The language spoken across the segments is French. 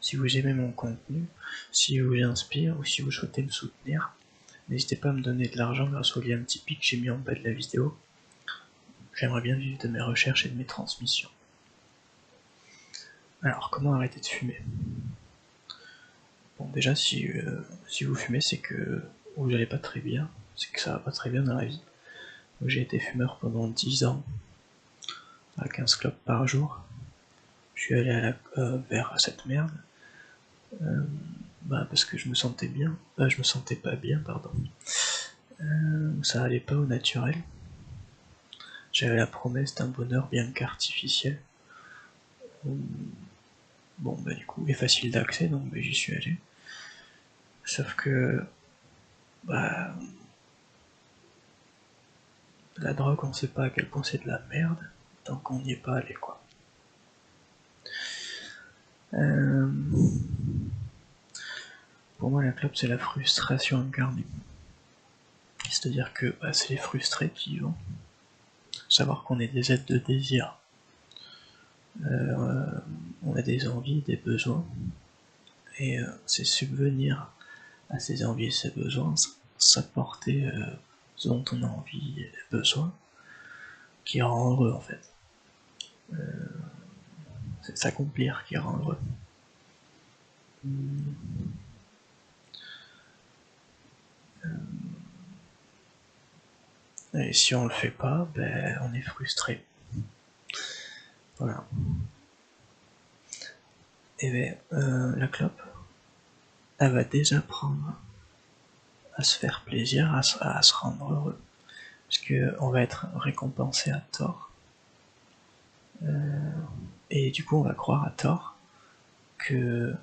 Si vous aimez mon contenu, si vous inspire ou si vous souhaitez me soutenir, n'hésitez pas à me donner de l'argent grâce au lien Tipeee que j'ai mis en bas de la vidéo. J'aimerais bien vivre de mes recherches et de mes transmissions. Alors, comment arrêter de fumer? Bon, déjà, si vous fumez, c'est que vous n'allez pas très bien, c'est que ça va pas très bien dans la vie. J'ai été fumeur pendant 10 ans, à 15 clopes par jour. Je suis allé vers cette merde, parce que je me sentais bien, je me sentais pas bien, pardon. Ça allait pas au naturel. J'avais la promesse d'un bonheur bien qu'artificiel. Bon, du coup, est facile d'accès, donc j'y suis allé. Sauf que, la drogue, on sait pas à quel point c'est de la merde, tant qu'on n'y est pas allé, quoi. Pour moi, la clope, c'est la frustration incarnée. C'est-à-dire que c'est les frustrés qui vont savoir qu'on est des êtres de désir. On a des envies, des besoins, et c'est subvenir à ces envies et ces besoins, s'apporter ce dont on a envie et besoin, qui rend heureux en fait. C'est s'accomplir qui rend heureux. Et si on le fait pas, on est frustré. Voilà. Et la clope, elle va désapprendre à se faire plaisir, à se rendre heureux. Parce qu'on va être récompensé à tort. Et du coup, on va croire à tort que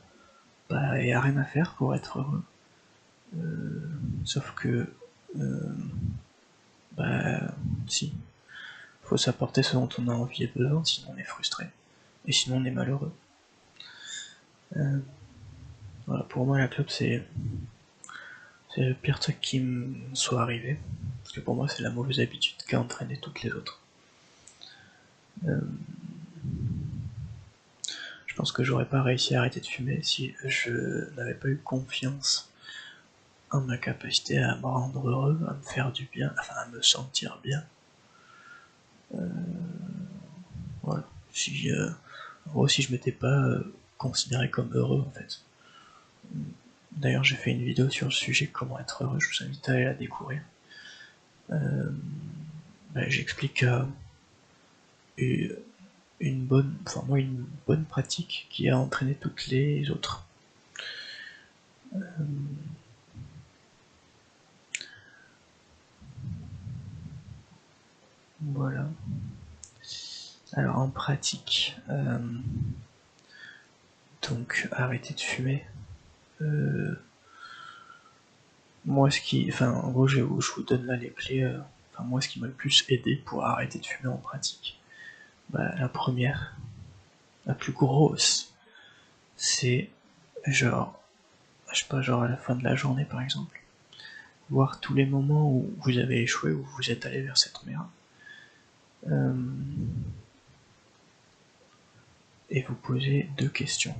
il n'y a rien à faire pour être heureux. Sauf que si, faut s'apporter ce dont on a envie et besoin, sinon on est frustré. Et sinon on est malheureux. Voilà, pour moi la clope c'est le pire truc qui me soit arrivé. Parce que pour moi c'est la mauvaise habitude qui a entraîné toutes les autres. Je pense que j'aurais pas réussi à arrêter de fumer si je n'avais pas eu confiance en ma capacité à me rendre heureux, à me faire du bien, enfin à me sentir bien. Voilà. Si, en gros, si je m'étais pas considéré comme heureux en fait. D'ailleurs, j'ai fait une vidéo sur le sujet comment être heureux, je vous invite à aller la découvrir. J'explique une bonne pratique qui a entraîné toutes les autres. Voilà. Alors en pratique, donc arrêter de fumer. Moi, en gros, je vous donne là les clés. Moi, ce qui m'a le plus aidé pour arrêter de fumer en pratique. La première, la plus grosse, c'est genre à la fin de la journée par exemple, voir tous les moments où vous avez échoué, où vous êtes allé vers cette merde, et vous poser 2 questions.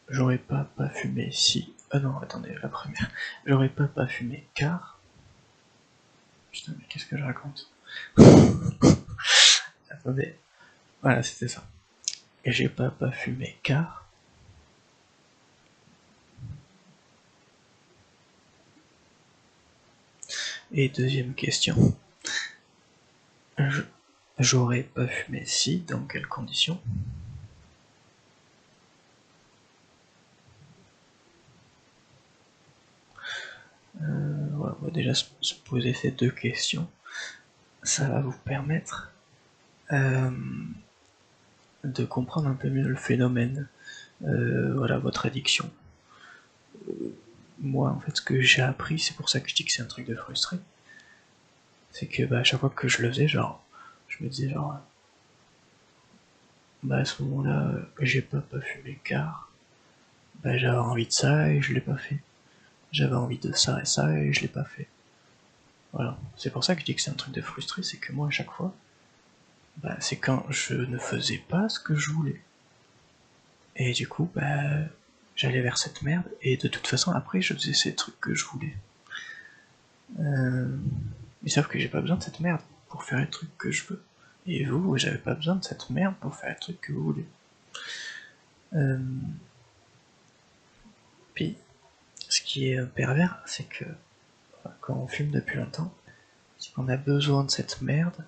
J'aurais pas fumé si... Ah non, attendez, la première. J'aurais pas fumé car... Putain, mais qu'est-ce que je raconte? Attendez, voilà, c'était ça. Et j'ai pas fumé car... Et deuxième question. J'aurais pas fumé si, dans quelles conditions? Voilà, on va déjà se poser ces 2 questions. Ça va vous permettre de comprendre un peu mieux le phénomène, votre addiction. Moi, en fait, ce que j'ai appris, c'est pour ça que je dis que c'est un truc de frustré, c'est que à chaque fois que je le faisais, je me disais à ce moment-là, j'ai pas fumé car j'avais envie de ça et je l'ai pas fait. J'avais envie de ça et je l'ai pas fait. Voilà. C'est pour ça que je dis que c'est un truc de frustré, c'est que moi à chaque fois, bah, c'est quand je ne faisais pas ce que je voulais. Et du coup, bah, j'allais vers cette merde, et de toute façon, après, je faisais ces trucs que je voulais. Mais sauf que j'ai pas besoin de cette merde pour faire les trucs que je veux. Et vous avez pas besoin de cette merde pour faire les trucs que vous voulez. Puis, ce qui est pervers, c'est que quand on fume depuis longtemps, c'est qu'on a besoin de cette merde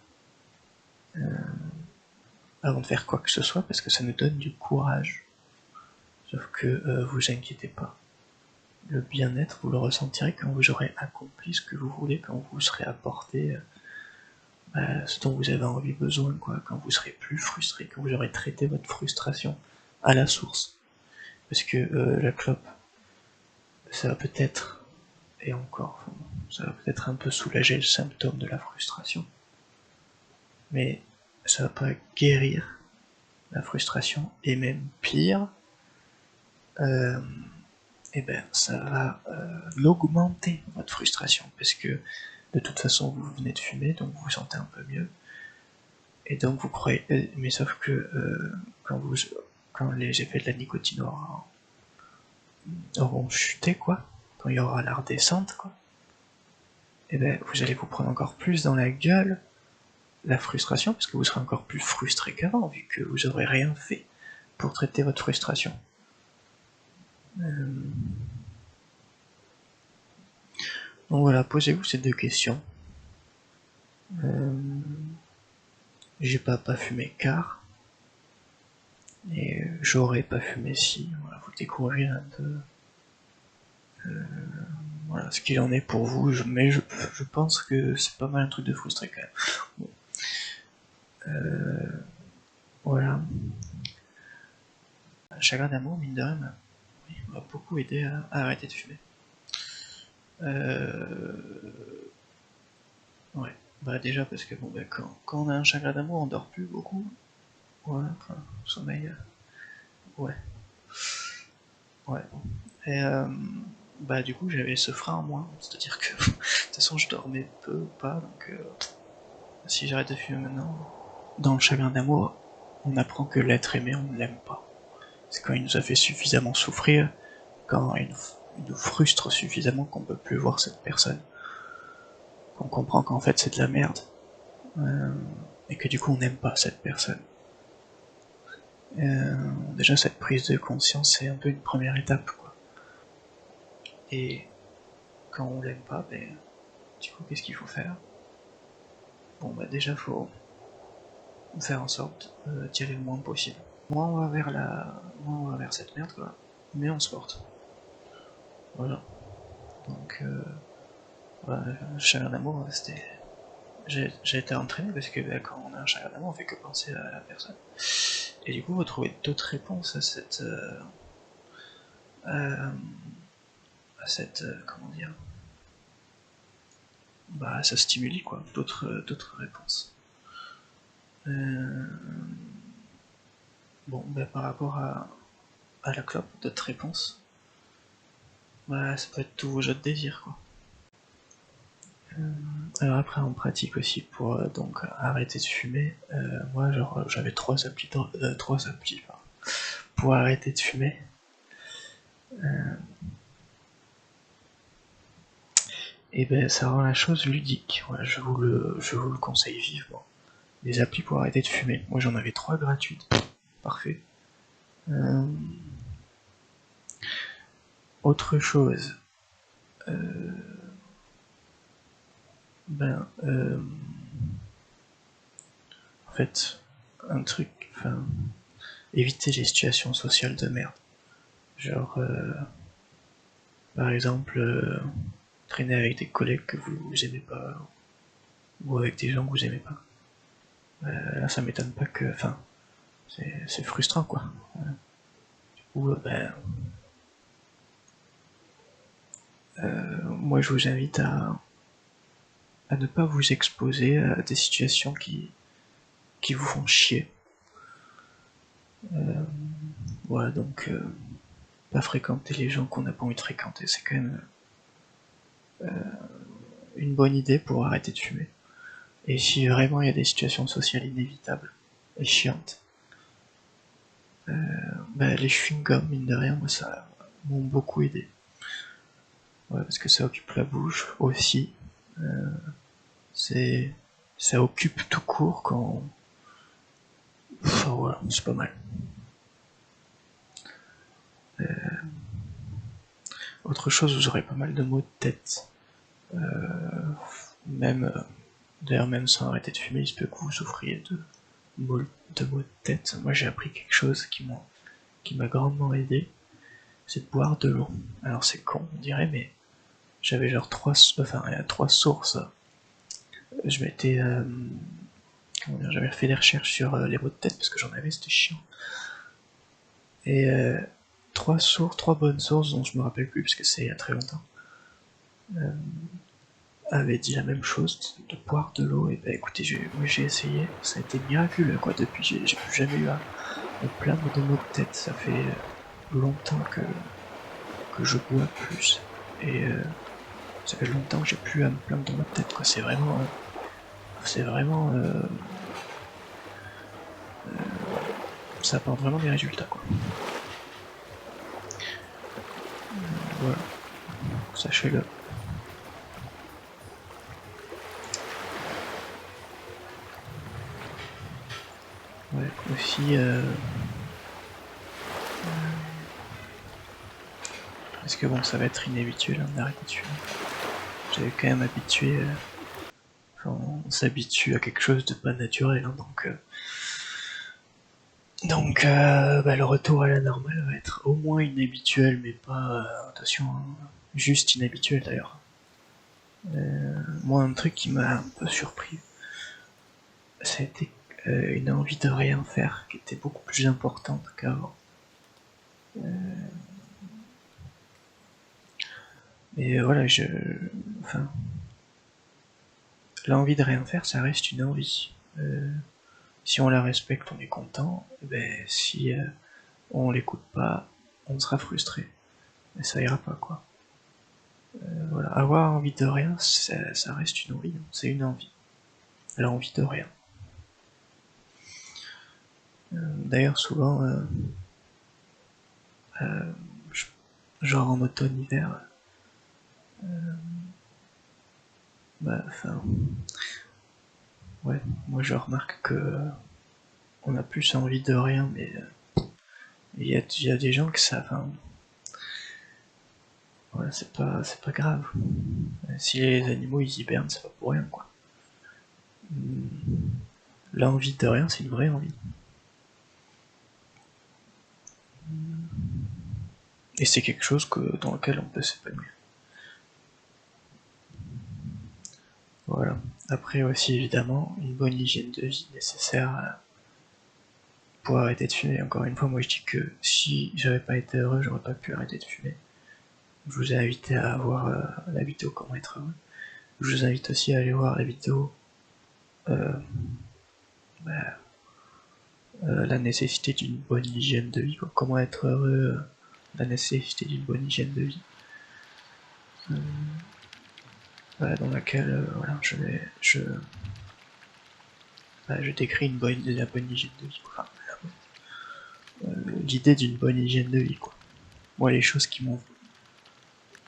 avant de faire quoi que ce soit, parce que ça nous donne du courage. Sauf que vous inquiétez pas. Le bien-être, vous le ressentirez quand vous aurez accompli ce que vous voulez, quand vous serez apporté ce dont vous avez envie, besoin, quoi, quand vous serez plus frustré, quand vous aurez traité votre frustration à la source. Parce que la clope, ça va peut-être, et encore, ça va peut-être un peu soulager le symptôme de la frustration, mais ça va pas guérir la frustration, et même pire, et ben ça va l'augmenter, votre frustration, parce que de toute façon vous venez de fumer, donc vous vous sentez un peu mieux, et donc vous croyez, mais sauf que quand les effets de la nicotine auront chuté, quoi, quand il y aura la redescente, quoi, et ben vous allez vous prendre encore plus dans la gueule la frustration, parce que vous serez encore plus frustré qu'avant, vu que vous aurez rien fait pour traiter votre frustration. Donc voilà, posez-vous ces deux questions. J'ai pas fumé car, et j'aurais pas fumé si. Voilà, vous découvrez un peu voilà, ce qu'il en est pour vous, mais je pense que c'est pas mal un truc de frustré quand même. Bon. Voilà. Chagrin d'amour, mine de rien, m'a beaucoup aidé à arrêter de fumer. Ouais, bah déjà parce que bon, bah, quand on a un chagrin d'amour, on dort plus beaucoup. Ouais, enfin, sommeil, ouais. Ouais. Et bah du coup j'avais ce frein en moins, c'est-à-dire que de toute façon je dormais peu ou pas, donc si j'arrête de fumer maintenant, dans le chagrin d'amour, on apprend que l'être aimé on ne l'aime pas. C'est quand il nous a fait suffisamment souffrir, quand il nous frustre suffisamment qu'on peut plus voir cette personne, qu'on comprend qu'en fait c'est de la merde, et que du coup on n'aime pas cette personne. Déjà cette prise de conscience c'est un peu une première étape, quoi. Et quand on l'aime pas, ben, du coup qu'est-ce qu'il faut faire? Bon bah déjà faut faire en sorte d'y aller le moins possible. Moins on va vers cette merde, quoi, mais on se porte. Voilà. Donc voilà, le chagrin d'amour, c'était. J'ai été entraîné parce que bah, quand on a un chagrin d'amour, on fait que penser à la personne. Et du coup, vous trouvez d'autres réponses à comment dire, bah ça stimule, quoi, d'autres réponses. Bon, bah, par rapport à la clope, d'autres réponses, bah ça peut être tous vos jeux de désir, quoi. Alors après on pratique aussi pour donc arrêter de fumer. Moi genre j'avais trois applis pardon, pour arrêter de fumer. Et ben ça rend la chose ludique. Voilà, je vous le conseille vivement. Des applis pour arrêter de fumer. Moi j'en avais trois gratuites. Parfait. Autre chose. Ben en fait un truc. Enfin éviter les situations sociales de merde. Genre par exemple traîner avec des collègues que vous aimez pas ou avec des gens que vous aimez pas. Là ça m'étonne pas que. Enfin c'est frustrant, quoi. Ou ben moi je vous invite à ne pas vous exposer à des situations qui vous font chier. Voilà, donc pas fréquenter les gens qu'on n'a pas envie de fréquenter, c'est quand même une bonne idée pour arrêter de fumer. Et si vraiment il y a des situations sociales inévitables et chiantes, les chewing-gums, mine de rien, moi ça m'ont beaucoup aidé. Ouais, parce que ça occupe la bouche aussi. C'est ça occupe tout court quand. Enfin voilà, c'est pas mal. Autre chose, vous aurez pas mal de maux de tête. Même d'ailleurs même sans arrêter de fumer, il se peut que vous souffriez maux de tête. Moi j'ai appris quelque chose qui m'a grandement aidé, c'est de boire de l'eau. Alors c'est con, on dirait, mais j'avais genre trois sources. Je m'étais j'avais fait des recherches sur les maux de tête parce que j'en avais, c'était chiant. Et trois bonnes sources dont je me rappelle plus parce que c'est il y a très longtemps, avaient dit la même chose, de boire de l'eau. Et bah écoutez, moi j'ai essayé, ça a été miraculeux quoi. Depuis j'ai plus jamais eu à me plaindre de maux de tête. Ça fait longtemps que je bois plus et ça fait longtemps que j'ai plus à me plaindre de maux de tête quoi. C'est vraiment ça apporte vraiment des résultats quoi. Voilà, sachez-le. Ouais, aussi parce que bon, ça va être inhabituel d'arrêter de fumer. J'avais quand même habitué, on s'habitue à quelque chose de pas naturel, hein, donc le retour à la normale va être au moins inhabituel, mais pas, attention, hein, juste inhabituel d'ailleurs. Moi, un truc qui m'a un peu surpris, ça a été une envie de rien faire qui était beaucoup plus importante qu'avant. Et voilà, enfin, l'envie de rien faire, ça reste une envie. Si on la respecte, on est content. Si on l'écoute pas, on sera frustré. Et ça ira pas, quoi. Voilà, avoir envie de rien, ça reste une envie. C'est une envie. L'envie de rien. D'ailleurs, souvent, genre en automne-hiver, ouais, moi je remarque que on a plus envie de rien, mais il y a des gens que ça, enfin, voilà, c'est pas grave. Si les animaux ils hibernent, c'est pas pour rien, quoi. L'envie de rien, c'est une vraie envie. Et c'est quelque chose dans lequel on peut s'épanouir. Voilà. Après aussi, évidemment, une bonne hygiène de vie nécessaire pour arrêter de fumer. Encore une fois, moi je dis que si j'avais pas été heureux, j'aurais pas pu arrêter de fumer. Je vous ai invité à voir la vidéo Comment être heureux. Je vous invite aussi à aller voir la vidéo euh, La nécessité d'une bonne hygiène de vie. Quoi. Comment être heureux, la nécessité d'une bonne hygiène de vie. Dans laquelle voilà, je décris la bonne hygiène de vie. Enfin, l'idée d'une bonne hygiène de vie. Quoi. Moi, les choses qui m'ont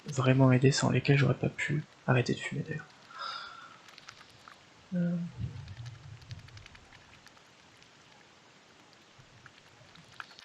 vraiment aidé, sans lesquelles j'aurais pas pu arrêter de fumer d'ailleurs.